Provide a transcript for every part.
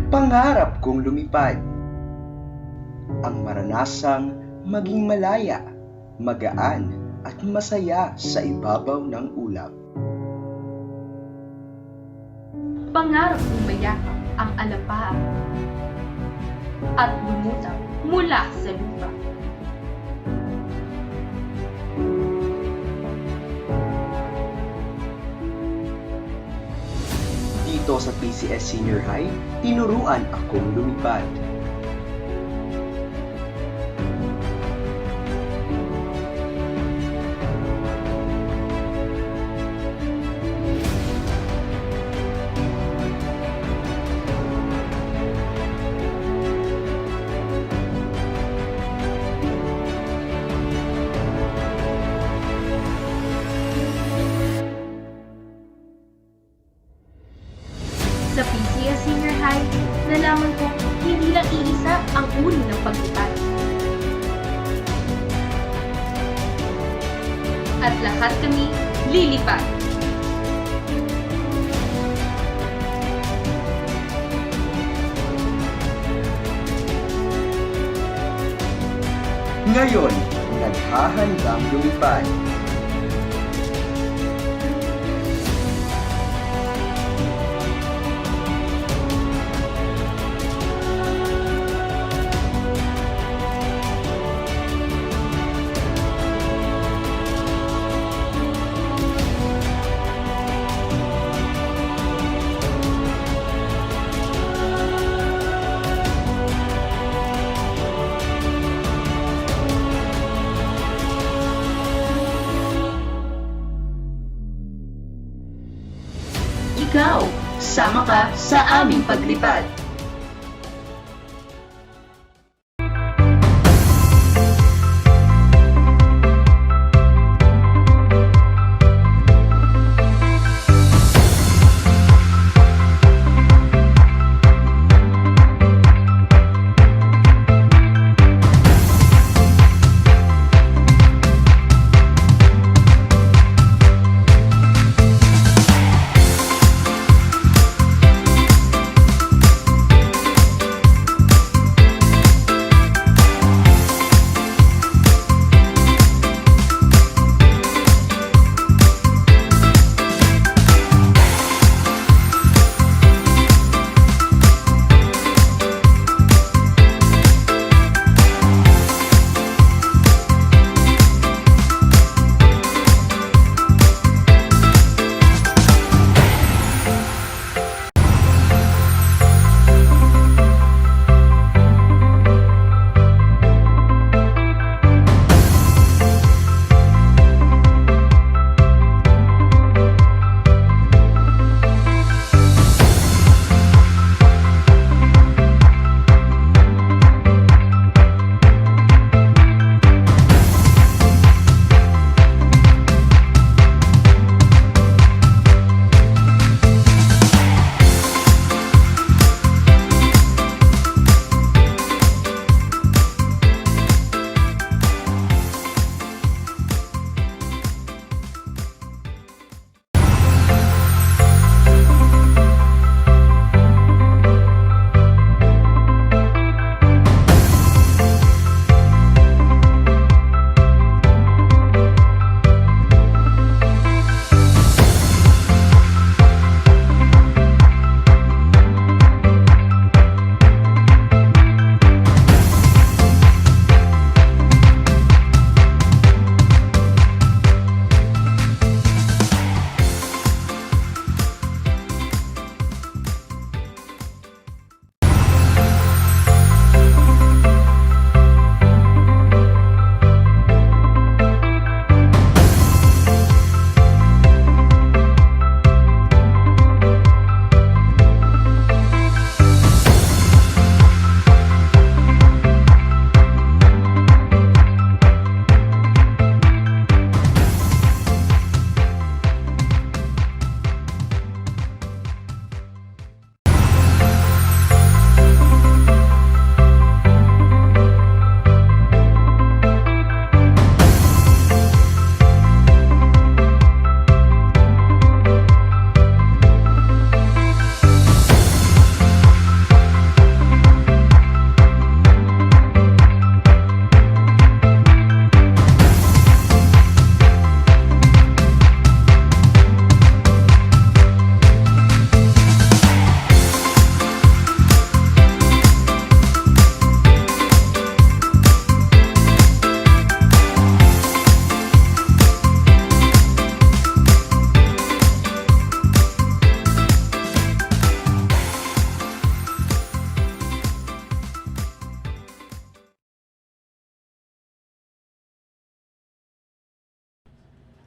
Pangarap kong lumipad. Ang maranasang maging malaya, magaan at masaya sa ibabaw ng ulap. Pangarap kong mayakap ang alapaap at lumutang mula sa lupa. Dito sa PCS Senior High, tinuruan akong lumipad. Sa PCS Senior High, nalaman ko hindi lang iisa ang uri ng paglipad. At lahat kami lilipad. Ngayon, naghahandang lumipad. Ikaw, sama ka sa aming paglipad.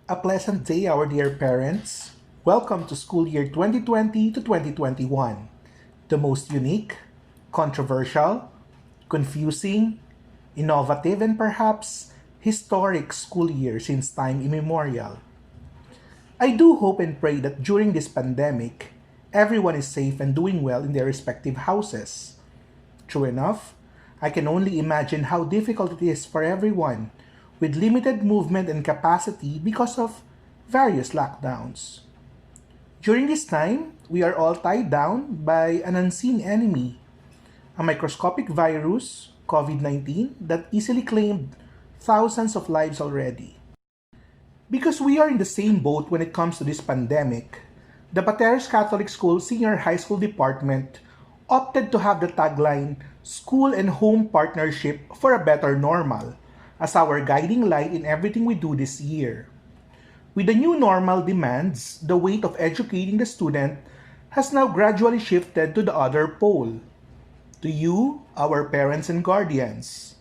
A pleasant day, our dear parents. Welcome to school year 2020 to 2021, the most unique, controversial, confusing, innovative, and perhaps historic school year since time immemorial. I do hope and pray that during this pandemic, everyone is safe and doing well in their respective houses. True enough, I can only imagine how difficult it is for everyone with limited movement and capacity because of various lockdowns. During this time, we are all tied down by an unseen enemy, a microscopic virus, COVID 19, that easily claimed thousands of lives already. Because we are in the same boat when it comes to this pandemic, the Pateros Catholic School Senior High School Department opted to have the tagline School and Home Partnership for a Better Normal as our guiding light in everything we do this year. With the new normal demands, the weight of educating the student has now gradually shifted to the other pole, to you, our parents and guardians.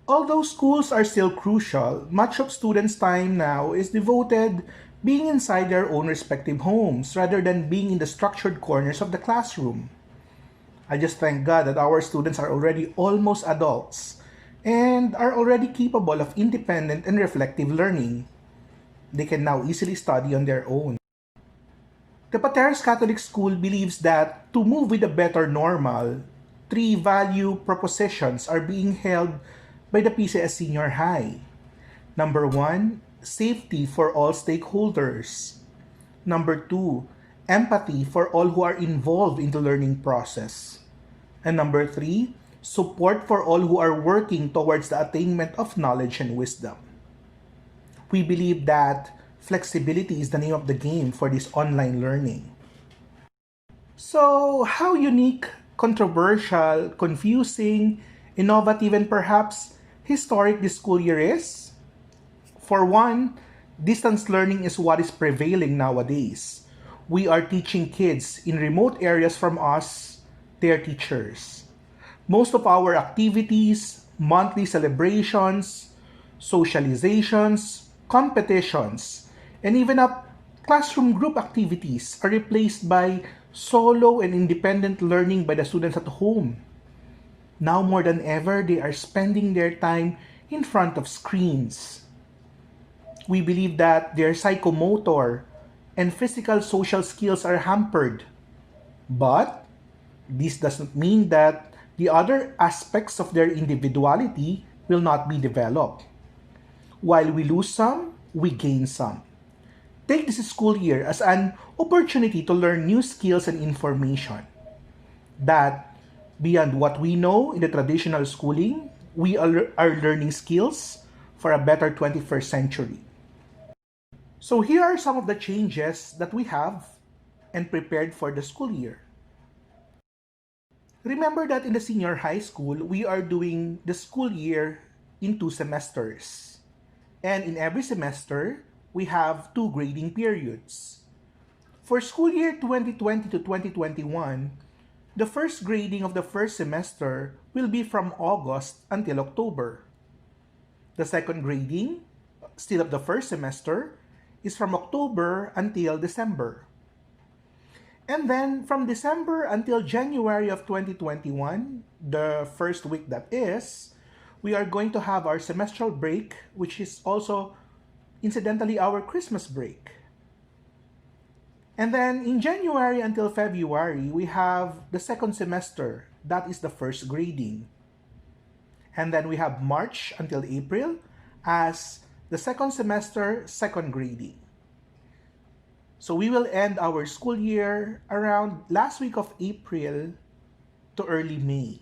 Although schools are still crucial, much of students' time now is devoted being inside their own respective homes rather than being in the structured corners of the classroom. I just thank God that our students are already almost adults and are already capable of independent and reflective learning. They can now easily study on their own. The Pateros Catholic School believes that to move with a better normal, three value propositions are being held by the PCS Senior High. Number one, safety for all stakeholders. Number two, empathy for all who are involved in the learning process. And number three, support for all who are working towards the attainment of knowledge and wisdom. We believe that flexibility is the name of the game for this online learning. So, how unique, controversial, confusing, innovative, and perhaps historic this school year is? For one, distance learning is what is prevailing nowadays. We are teaching kids in remote areas from us, their teachers. Most of our activities, monthly celebrations, socializations, competitions, and even up classroom group activities are replaced by solo and independent learning by the students at home. Now more than ever, they are spending their time in front of screens. We believe that their psychomotor and physical social skills are hampered. But this doesn't mean that the other aspects of their individuality will not be developed. While we lose some, we gain some. Take this school year as an opportunity to learn new skills and information that, beyond what we know in the traditional schooling, we are learning skills for a better 21st century. So here are some of the changes that we have and prepared for the school year. Remember that in the senior high school, we are doing the school year in 2 semesters. And in every semester, we have 2 grading periods. For school year 2020 to 2021, the first grading of the first semester will be from August until October. The second grading, still of the first semester, is from October until December. And then from December until January of 2021, the first week that is, we are going to have our semestral break, which is also incidentally our Christmas break. And then in January until February, we have the second semester, that is the first grading. And then we have March until April as the second semester, second grading. So we will end our school year around last week of April to early May.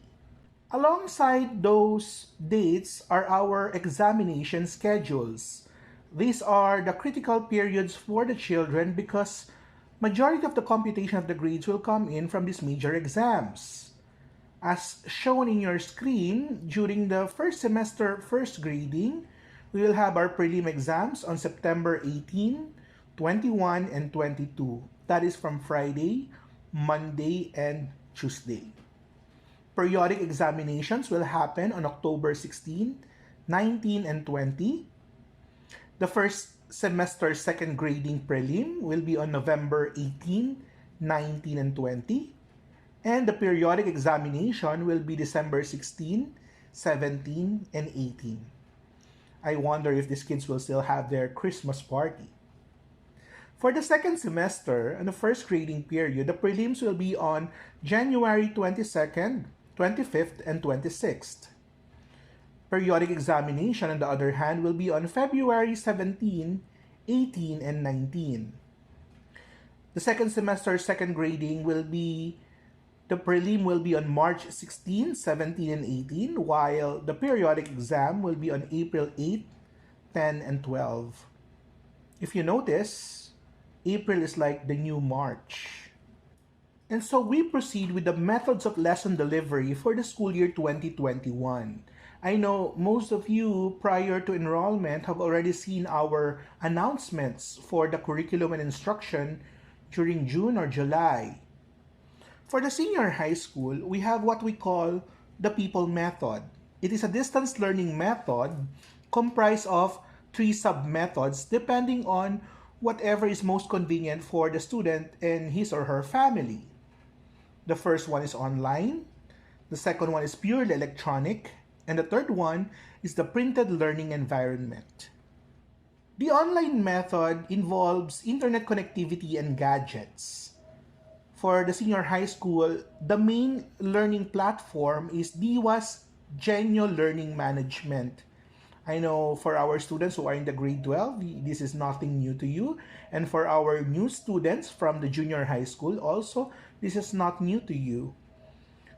Alongside those dates are our examination schedules. These are the critical periods for the children because majority of the computation of the grades will come in from these major exams. As shown in your screen, during the first semester first grading, we will have our prelim exams on September 18, 21, and 22. That is from Friday, Monday, and Tuesday. Periodic examinations will happen on October 16, 19, and 20. The first semester second grading prelim will be on November 18, 19, and 20. And the periodic examination will be December 16, 17, and 18. I wonder if these kids will still have their Christmas party. For the second semester, and the first grading period, the prelims will be on January 22nd, 25th, and 26th. Periodic examination, on the other hand, will be on February 17, 18, and 19. The second semester, second grading the prelim will be on March 16, 17, and 18, while the periodic exam will be on April 8, 10, and 12. If you notice, April is like the new March. And so we proceed with the methods of lesson delivery for the school year 2021. I know most of you prior to enrollment have already seen our announcements for the curriculum and instruction during June or July. For the senior high school, we have what we call the people method. It is a distance learning method comprised of 3 sub-methods depending on whatever is most convenient for the student and his or her family. The first one is online, the second one is purely electronic, and the third one is the printed learning environment. The online method involves internet connectivity and gadgets. For the senior high school, the main learning platform is Diwa's Genyo Learning Management. I know for our students who are in the grade 12, this is nothing new to you. And for our new students from the junior high school also, this is not new to you.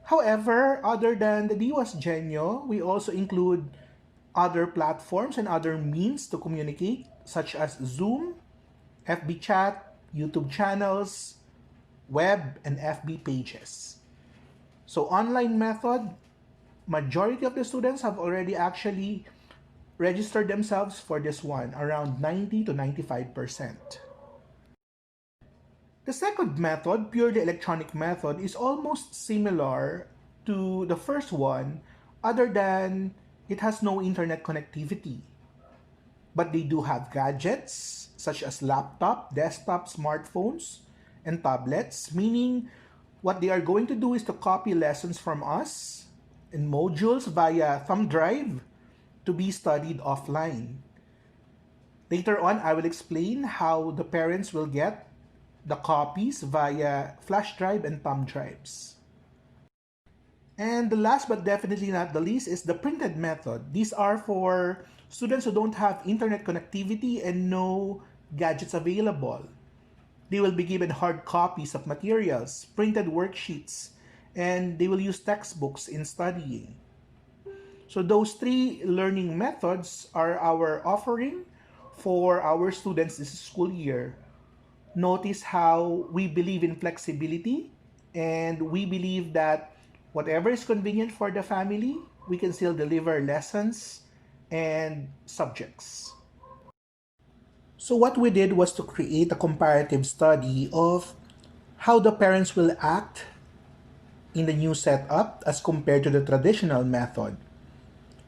However, other than the Diwa's Genyo, we also include other platforms and other means to communicate such as Zoom, FB chat, YouTube channels, web, and FB pages. So online method, majority of the students have already actually registered themselves for this one, around 90 to 95%. The second method, purely electronic method, is almost similar to the first one, other than it has no internet connectivity. But they do have gadgets such as laptop, desktop, smartphones, and tablets, meaning what they are going to do is to copy lessons from us in modules via thumb drive to be studied offline. Later on, I will explain how the parents will get the copies via flash drive and thumb drives. And the last but definitely not the least is the printed method. These are for students who don't have internet connectivity and no gadgets available. They will be given hard copies of materials, printed worksheets, and they will use textbooks in studying. So those 3 learning methods are our offering for our students this school year. Notice how we believe in flexibility, and we believe that whatever is convenient for the family, we can still deliver lessons and subjects. So what we did was to create a comparative study of how the parents will act in the new setup as compared to the traditional method.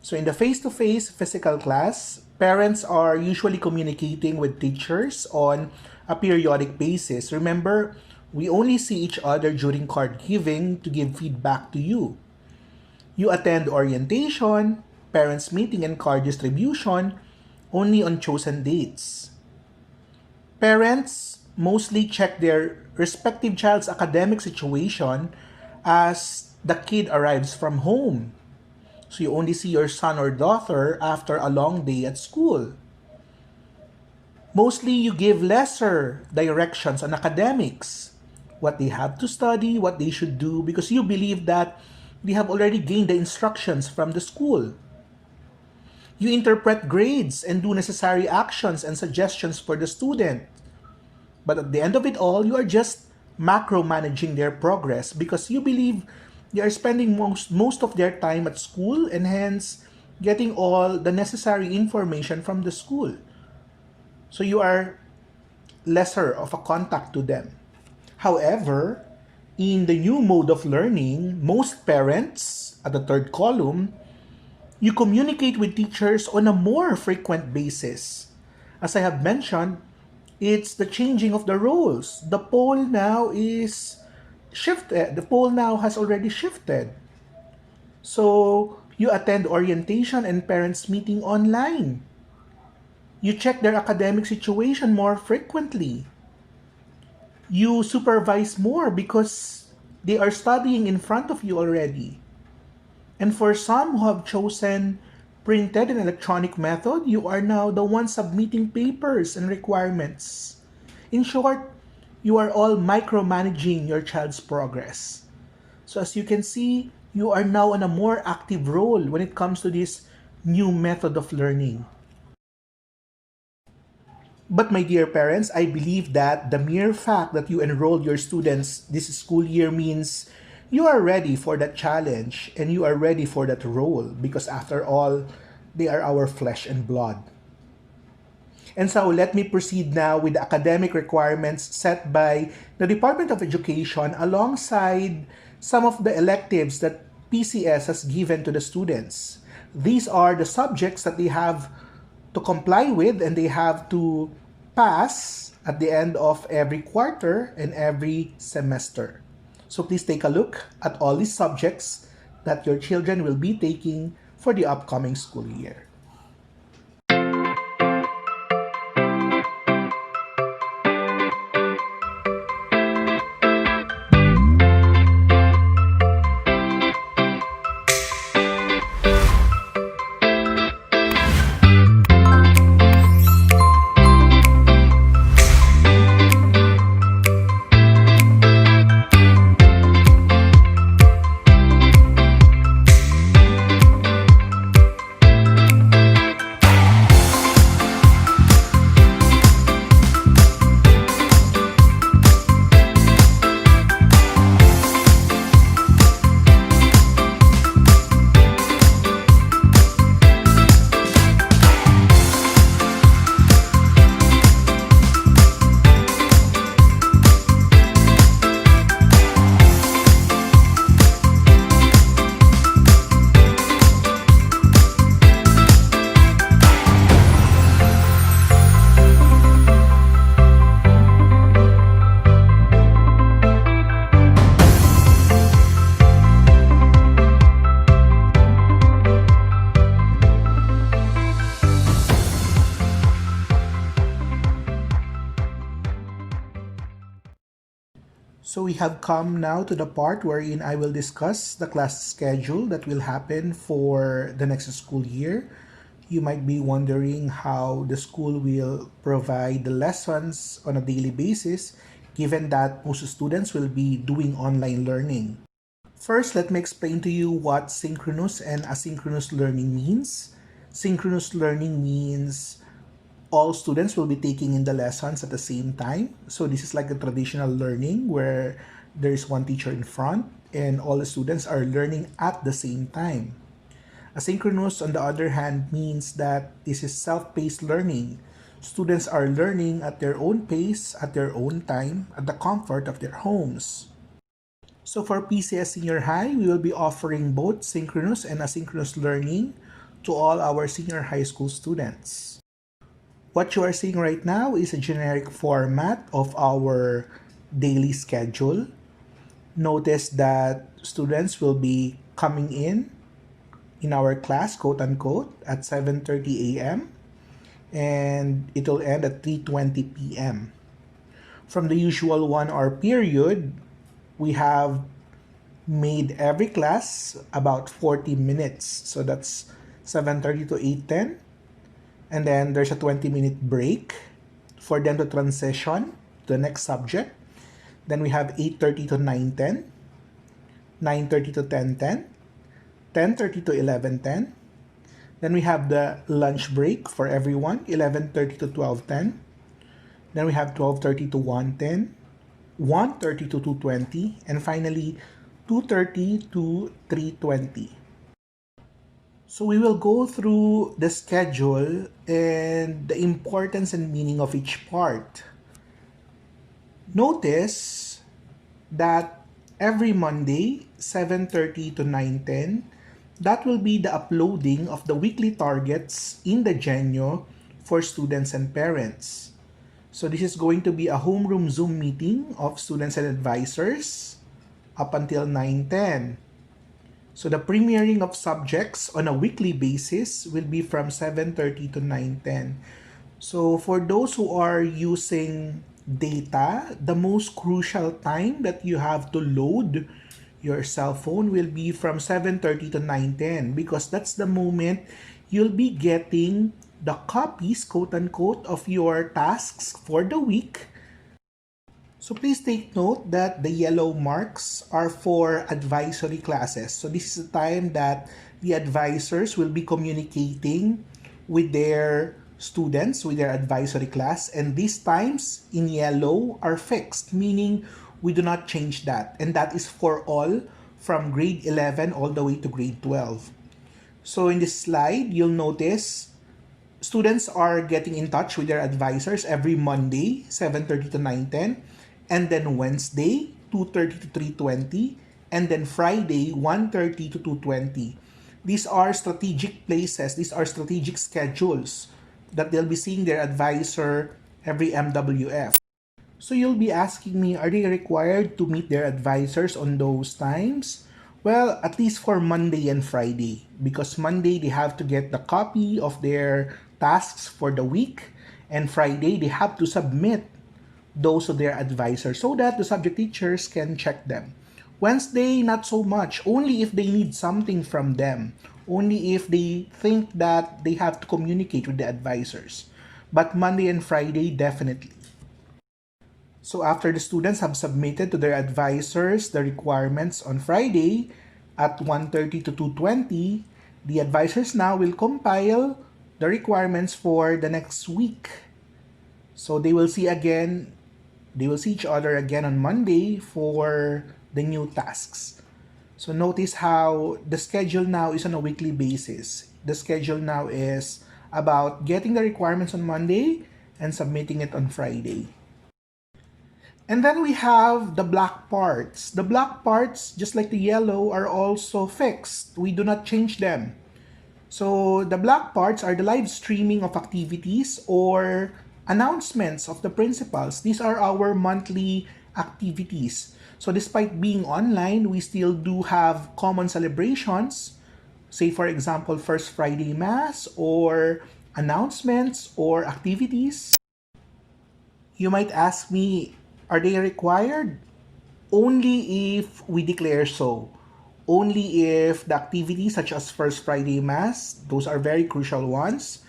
So in the face-to-face physical class, parents are usually communicating with teachers on a periodic basis. Remember, we only see each other during card giving to give feedback to you. You attend orientation, parents meeting, and card distribution only on chosen dates. Parents mostly check their respective child's academic situation as the kid arrives from home. So you only see your son or daughter after a long day at school. Mostly you give lesser directions on academics, what they have to study, what they should do, because you believe that they have already gained the instructions from the school. You interpret grades and do necessary actions and suggestions for the student. But at the end of it all, you are just macro-managing their progress because you believe they are spending most of their time at school and hence getting all the necessary information from the school. So you are lesser of a contact to them. However, in the new mode of learning, most parents, at the third column, you communicate with teachers on a more frequent basis. As I have mentioned, it's the changing of the roles. The pole now is shifted. The pole now has already shifted. So you attend orientation and parents meeting online. You check their academic situation more frequently. You supervise more because they are studying in front of you already. And for some who have chosen printed and electronic method, you are now the one submitting papers and requirements. In short, you are all micromanaging your child's progress. So as you can see, you are now in a more active role when it comes to this new method of learning. But my dear parents, I believe that the mere fact that you enrolled your students this school year means you are ready for that challenge and you are ready for that role because after all, they are our flesh and blood. And so let me proceed now with the academic requirements set by the Department of Education alongside some of the electives that PCS has given to the students. These are the subjects that they have to comply with and they have to pass at the end of every quarter and every semester. So please take a look at all these subjects that your children will be taking for the upcoming school year. So we have come now to the part wherein I will discuss the class schedule that will happen for the next school year. You might be wondering how the school will provide the lessons on a daily basis given that most students will be doing online learning. First, let me explain to you what synchronous and asynchronous learning means. Synchronous learning means all students will be taking in the lessons at the same time. So this is like a traditional learning where there is one teacher in front and all the students are learning at the same time. Asynchronous, on the other hand, means that this is self-paced learning. Students are learning at their own pace, at their own time, at the comfort of their homes. So for PCS Senior High, we will be offering both synchronous and asynchronous learning to all our senior high school students. What you are seeing right now is a generic format of our daily schedule. Notice that students will be coming in our class, quote unquote, at 7:30 a.m. and it will end at 3:20 p.m. From the usual 1 hour period, we have made every class about 40 minutes. So that's 7:30 to 8:10. And then there's a 20-minute break for them to transition to the next subject. Then we have 8:30 to 9:10, 9:30 to 10:10, 10:30 to 11:10. Then we have the lunch break for everyone, 11:30 to 12:10. Then we have 12:30 to 1:10, 1:30 to 2:20, and finally 2:30 to 3:20. So we will go through the schedule and the importance and meaning of each part. Notice that every Monday, 7:30 to 9:10, that will be the uploading of the weekly targets in the Genyo for students and parents. So this is going to be a homeroom Zoom meeting of students and advisors up until 9:10. So the premiering of subjects on a weekly basis will be from 7:30 to 9:10. So for those who are using data, the most crucial time that you have to load your cell phone will be from 7:30 to 9:10 because that's the moment you'll be getting the copies, quote unquote, of your tasks for the week. So please take note that the yellow marks are for advisory classes. So this is the time that the advisors will be communicating with their students, with their advisory class. And these times in yellow are fixed, meaning we do not change that. And that is for all from grade 11 all the way to grade 12. So in this slide, you'll notice students are getting in touch with their advisors every Monday, 7:30 to 9:10, and then Wednesday, 2:30 to 3:20, and then Friday, 1:30 to 2:20. These are strategic places, these are strategic schedules that they'll be seeing their advisor every MWF. So you'll be asking me, are they required to meet their advisors on those times? Well, at least for Monday and Friday, because Monday they have to get the copy of their tasks for the week, and Friday they have to submit those of their advisors so that the subject teachers can check them. Wednesday, not so much, only if they need something from them, only if they think that they have to communicate with the advisors. But Monday and Friday, definitely. So after the students have submitted to their advisors the requirements on Friday at 1:30 to 2:20, the advisors now will compile the requirements for the next week. So they will see each other again on Monday for the new tasks. So notice how the schedule now is on a weekly basis. The schedule now is about getting the requirements on Monday and submitting it on Friday. And then we have the black parts. The black parts, just like the yellow, are also fixed. We do not change them. So the black parts are the live streaming of activities or announcements of the principals. These are our monthly activities. So despite being online, we still do have common celebrations. Say for example, First Friday Mass or announcements or activities. You might ask me, are they required? Only if we declare so. Only if the activities such as First Friday Mass, those are very crucial ones.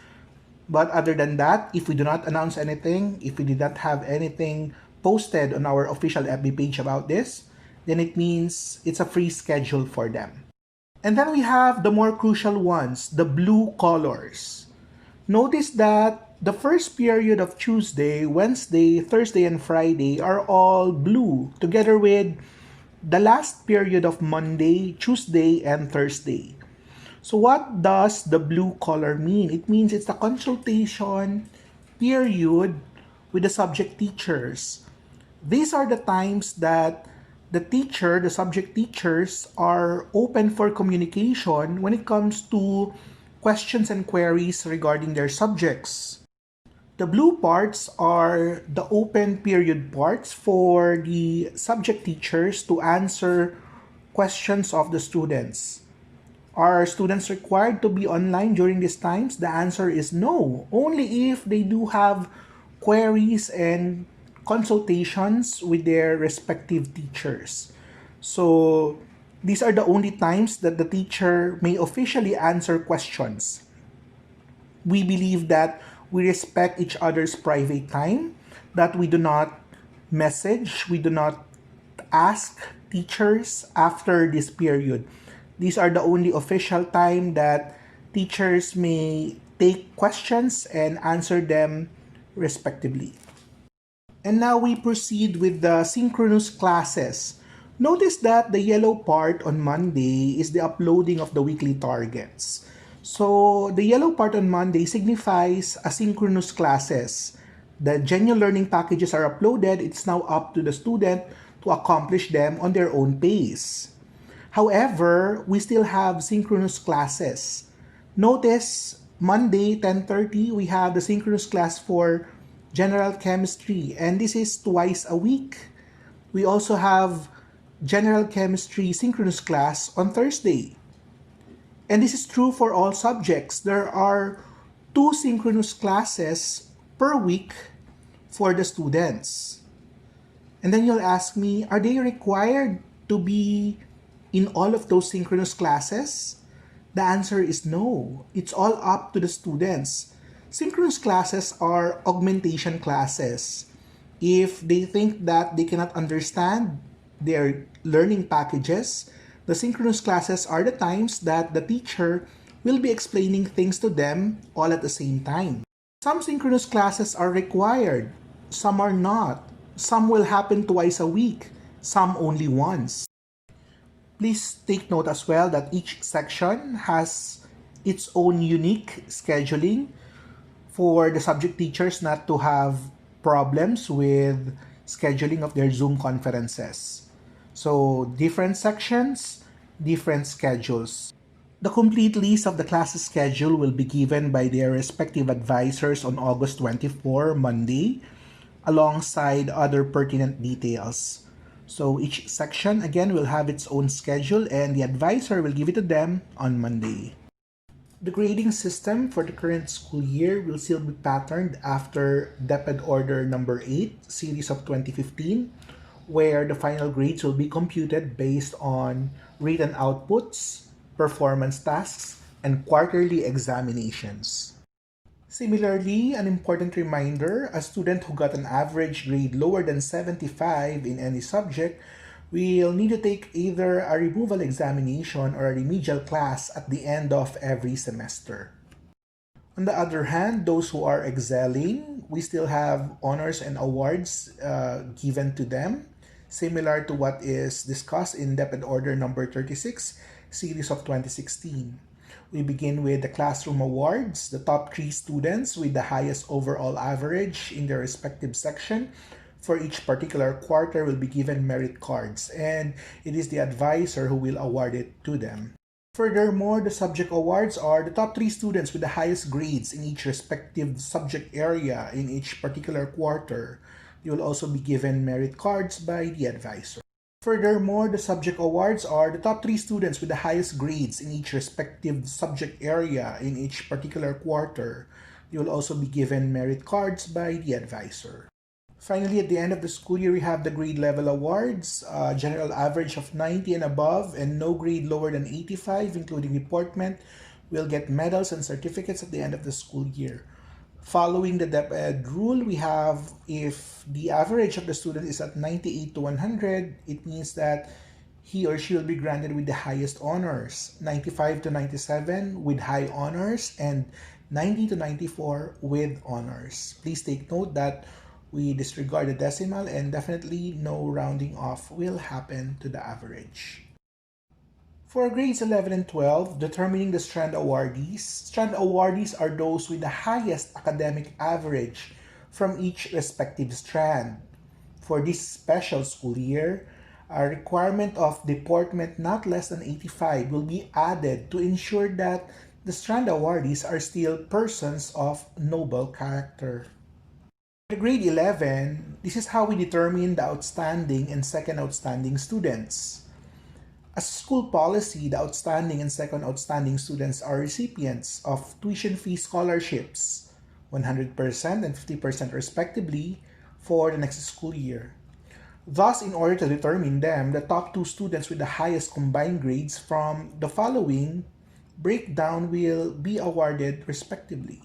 But other than that, if we do not announce anything, if we did not have anything posted on our official FB page about this, then it means it's a free schedule for them. And then we have the more crucial ones, the blue colors. Notice that the first period of Tuesday, Wednesday, Thursday, and Friday are all blue, together with the last period of Monday, Tuesday, and Thursday. So what does the blue color mean? It means it's the consultation period with the subject teachers. These are the times that the subject teachers are open for communication when it comes to questions and queries regarding their subjects. The blue parts are the open period parts for the subject teachers to answer questions of the students. Are students required to be online during these times? The answer is no, only if they do have queries and consultations with their respective teachers. So these are the only times that the teacher may officially answer questions. We believe that we respect each other's private time, that we do not message, we do not ask teachers after this period. These are the only official time that teachers may take questions and answer them respectively. And now we proceed with the synchronous classes. Notice that the yellow part on Monday is the uploading of the weekly targets. So the yellow part on Monday signifies asynchronous classes. The Genyo learning packages are uploaded. It's now up to the student to accomplish them on their own pace. However, we still have synchronous classes. Notice Monday, 10:30, we have the synchronous class for General Chemistry, and this is twice a week. We also have General Chemistry synchronous class on Thursday. And this is true for all subjects. There are 2 synchronous classes per week for the students. And then you'll ask me, are they required to be in all of those synchronous classes? The answer is no. It's all up to the students. Synchronous classes are augmentation classes. If they think that they cannot understand their learning packages, the synchronous classes are the times that the teacher will be explaining things to them all at the same time. Some synchronous classes are required, some are not. Some will happen twice a week, some only once. Please take note as well that each section has its own unique scheduling for the subject teachers not to have problems with scheduling of their Zoom conferences. So different sections, different schedules. The complete list of the classes schedule will be given by their respective advisors on August 24, Monday, alongside other pertinent details. So each section again will have its own schedule and the advisor will give it to them on Monday. The grading system for the current school year will still be patterned after DepEd Order number 8, series of 2015, where the final grades will be computed based on written outputs, performance tasks, and quarterly examinations. Similarly, an important reminder, a student who got an average grade lower than 75 in any subject will need to take either a removal examination or a remedial class at the end of every semester. On the other hand, those who are excelling, we still have honors and awards given to them, similar to what is discussed in DepEd Order number 36, series of 2016. We begin with the classroom awards. The top 3 students with the highest overall average in their respective section for each particular quarter will be given merit cards, and it is the advisor who will award it to them. Furthermore, the subject awards are the top 3 students with the highest grades in each respective subject area in each particular quarter. They will also be given merit cards by the advisor. Furthermore, the subject awards are the top 3 students with the highest grades in each respective subject area in each particular quarter. They will also be given merit cards by the advisor. Finally, at the end of the school year, we have the grade level awards, general average of 90 and above, and no grade lower than 85, including deportment, will get medals and certificates at the end of the school year. Following the DepEd rule, we have if the average of the student is at 98 to 100, it means that he or she will be granted with the highest honors, 95 to 97 with high honors, and 90 to 94 with honors. Please take note that we disregard the decimal and definitely no rounding off will happen to the average. For grades 11 and 12, determining the strand awardees are those with the highest academic average from each respective strand. For this special school year, a requirement of deportment not less than 85 will be added to ensure that the strand awardees are still persons of noble character. For grade 11, this is how we determine the outstanding and second outstanding students. As a school policy, the outstanding and second outstanding students are recipients of tuition fee scholarships, 100% and 50% respectively, for the next school year. Thus, in order to determine them, the top 2 students with the highest combined grades from the following breakdown will be awarded respectively.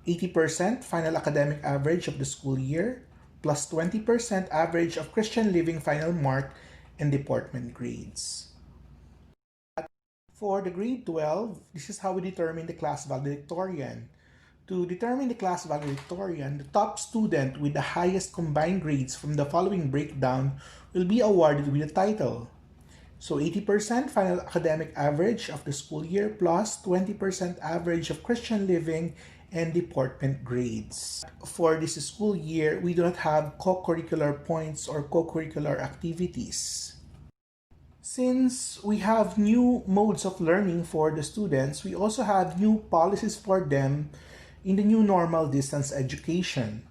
80% final academic average of the school year, plus 20% average of Christian Living final mark and deportment grades. For the grade 12, this is how we determine the class valedictorian. To determine the class valedictorian, the top student with the highest combined grades from the following breakdown will be awarded with the title. So 80% final academic average of the school year plus 20% average of Christian Living and deportment grades. For this school year, we do not have co-curricular points or co-curricular activities. Since we have new modes of learning for the students, we also have new policies for them in the new normal distance education.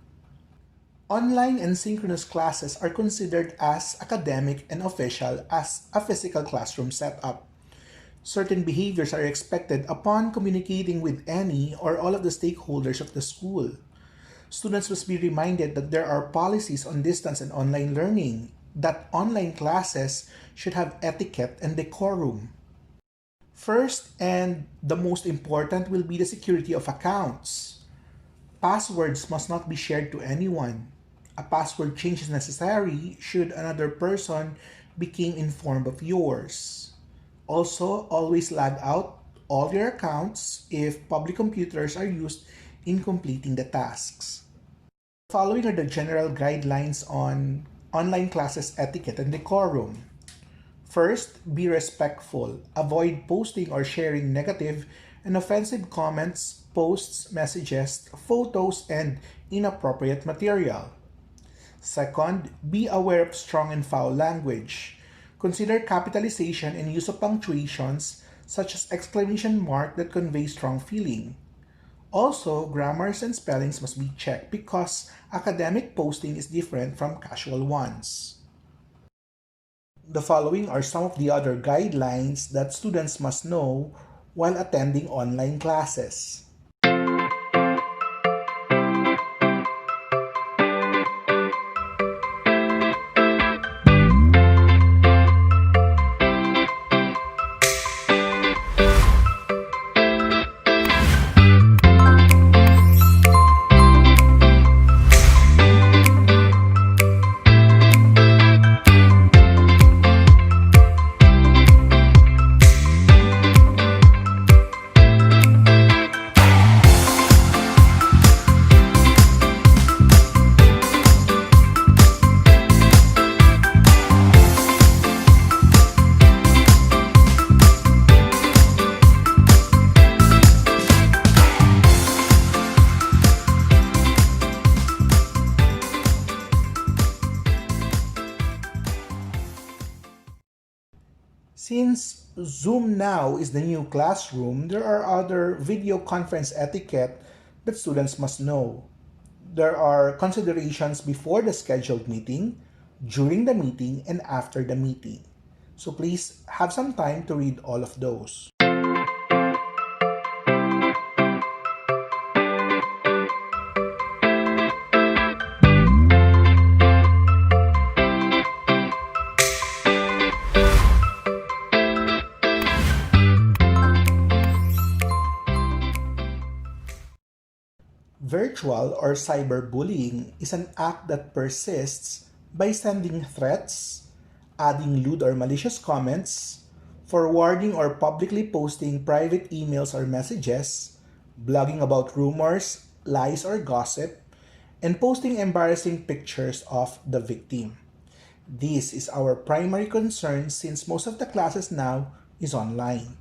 Online and synchronous classes are considered as academic and official as a physical classroom setup. Certain behaviors are expected upon communicating with any or all of the stakeholders of the school. Students must be reminded that there are policies on distance and online learning, that online classes should have etiquette and decorum. First, and the most important, will be the security of accounts. Passwords must not be shared to anyone. A password change is necessary should another person become informed of yours. Also, always log out all your accounts if public computers are used in completing the tasks. Following are the general guidelines on online classes etiquette and decorum. First, be respectful. Avoid posting or sharing negative and offensive comments, posts, messages, photos, and inappropriate material. Second, be aware of strong and foul language. Consider capitalization and use of punctuations such as exclamation mark that convey strong feeling. Also, grammars and spellings must be checked because academic posting is different from casual ones. The following are some of the other guidelines that students must know while attending online classes. Since Zoom now is the new classroom, there are other video conference etiquette that students must know. There are considerations before the scheduled meeting, during the meeting, and after the meeting. So please have some time to read all of those. Virtual or cyberbullying is an act that persists by sending threats, adding lewd or malicious comments, forwarding or publicly posting private emails or messages, blogging about rumors, lies, or gossip, and posting embarrassing pictures of the victim. This is our primary concern since most of the classes now is online.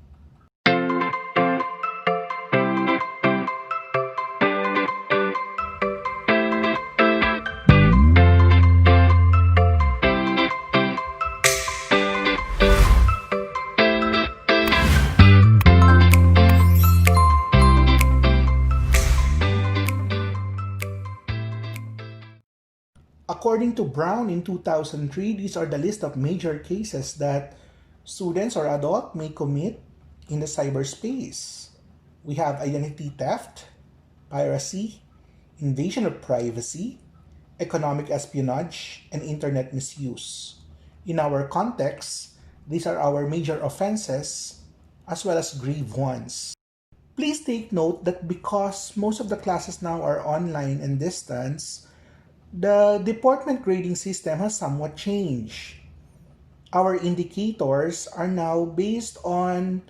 According to Brown in 2003, these are the list of major cases that students or adults may commit in the cyberspace. We have identity theft, piracy, invasion of privacy, economic espionage, and internet misuse. In our context, these are our major offenses as well as grave ones. Please take note that because most of the classes now are online and distance, the department grading system has somewhat changed. Our indicators are now based on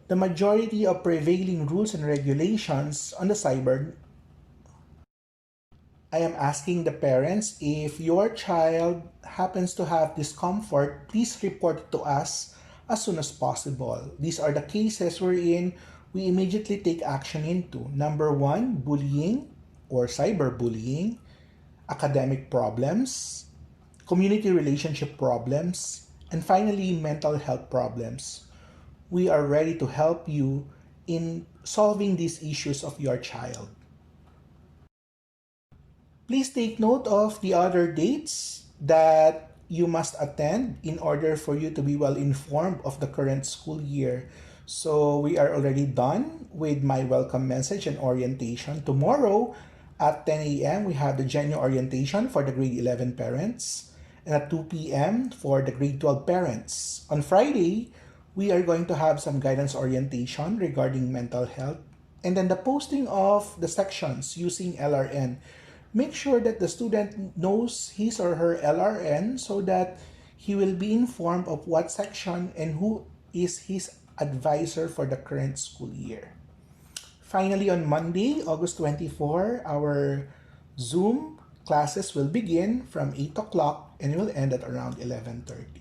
the majority of prevailing rules and regulations on the cyber. I am asking the parents, if your child happens to have discomfort, please report it to us as soon as possible. These are the cases wherein we immediately take action into. Number 1, bullying or cyberbullying, academic problems, community relationship problems, And finally, mental health problems. We are ready to help you in solving these issues of your child. Please take note of the other dates that you must attend in order for you to be well informed of the current school year. So we are already done with my welcome message and orientation. Tomorrow at 10 a.m. we have the Genyo Orientation for the grade 11 parents, and at 2 p.m. for the grade 12 parents. On Friday, we are going to have some guidance orientation regarding mental health, and then the posting of the sections using LRN. Make sure that the student knows his or her LRN so that he will be informed of what section and who is his advisor for the current school year. Finally, on Monday, August 24, our Zoom classes will begin from 8 o'clock and will end at around 11:30.